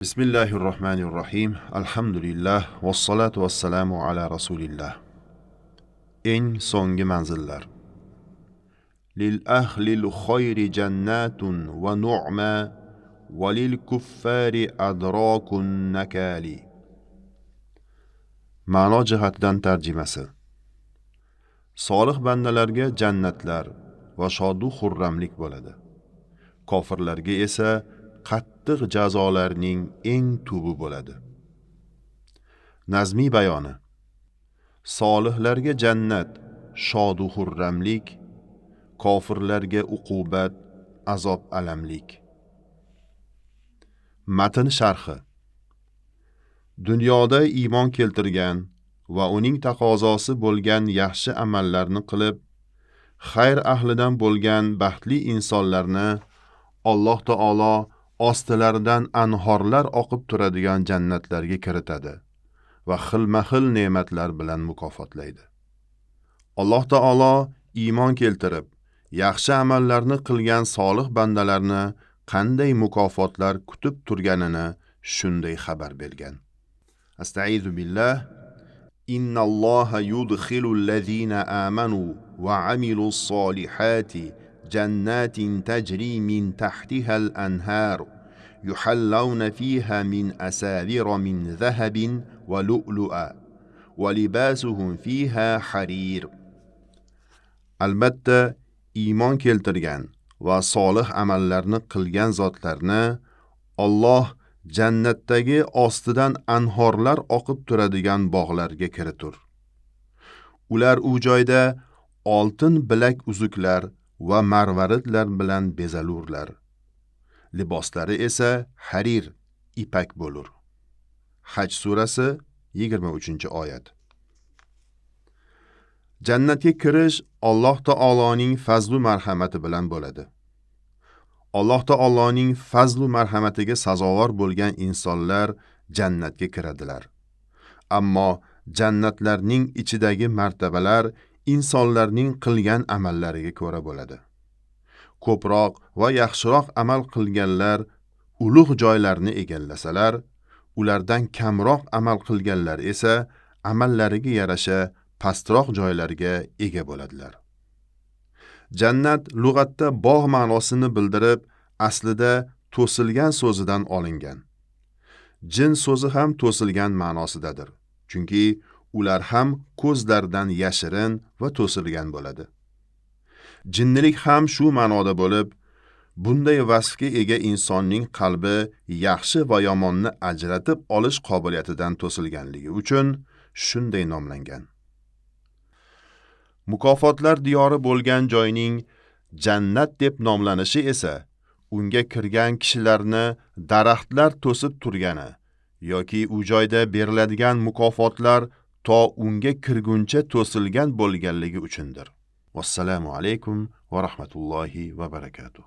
Bismillahirrohmanirrohim. Alhamdulillah. Vassalatu vassalamu ala rasulillah. Eng so'nggi manzillar. Lil ahlil khoyri jannatun va nu'ma va lil kuffari adrakun nakali. Ma'no jihatidan tarjimasi. Solih bandalarga jannatlar va shodu xurramlik bo'ladi. Kofirlarga esa qattiq jazolarning eng tubi bo'ladi. Nazmiy bayoni. Solihlarga jannat, shodu xurramlik, kofirlarga uqubat, azob alamlik. Matn sharhi. Dunyoda iymon keltirgan va uning taqozosi bo'lgan yaxshi amallarni qilib, xayr ahlidan bo'lgan baxtli insonlarni Alloh taolo ostilaridan anhorlar oqib turadigan jannatlarga kiritadi va xilma-xil ne'matlar bilan mukofotlaydi. Alloh taolo iymon keltirib, yaxshi amallarni qilgan solih bandalarni qanday mukofotlar kutib turganini shunday xabar bergan. Astaizu billah. Innalloha yudkhilul ladzina amanu va amilus solihati jannatin tajri min tahtihal anhar yuhallawna fiha min asawira min zahabin va lu'lu'a va libasuhum fiha harir. Albatta, iymon keltirgan va solih amallarni qilgan zotlarni Alloh jannatdagi ostidan anhorlar oqib turadigan bog'larga kiritur. Ular u joyda oltin bilak uzuklar va marvaridlar bilan bezalurlar. Liboslari esa harir, ipak bo'lur. Haj surasi 23-oyat. Jannatga kirish Alloh taoloning fazlu marhamati bilan bo'ladi. Alloh taoloning fazlu marhamatiga sazovor bo'lgan insonlar jannatga kiradilar. Ammo jannatlarning ichidagi martabalar insonlarning qilgan amallariga ko'ra bo'ladi. Ko'proq va yaxshiroq amal qilganlar ulug' joylarni egallasalar, ulardan kamroq amal qilganlar esa amallariga yarasha pastroq joylarga ega bo'ladilar. Jannat lug'atda bog' ma'nosini bildirib, aslida to'silgan so'zidan olingan. Jin so'zi ham to'silgan ma'nosidadir. Chunki ular ham ko'zlardan yashirin va to'silgan bo'ladi. Jinnilik ham shu ma'noda bo'lib, bunday vasfga ega insonning qalbi yaxshi va yomonni ajratib olish qobiliyatidan to'silganligi uchun shunday nomlangan. Mukofotlar diyori bo'lgan joyning jannat deb nomlanishi esa unga kirgan kishilarni daraxtlar to'sib turgani yoki u joyda beriladigan mukofotlar to unga kirguncha to'silgan bo'lganligi uchundir. Vassalamu alaykum va rahmatullohi va barakatuh.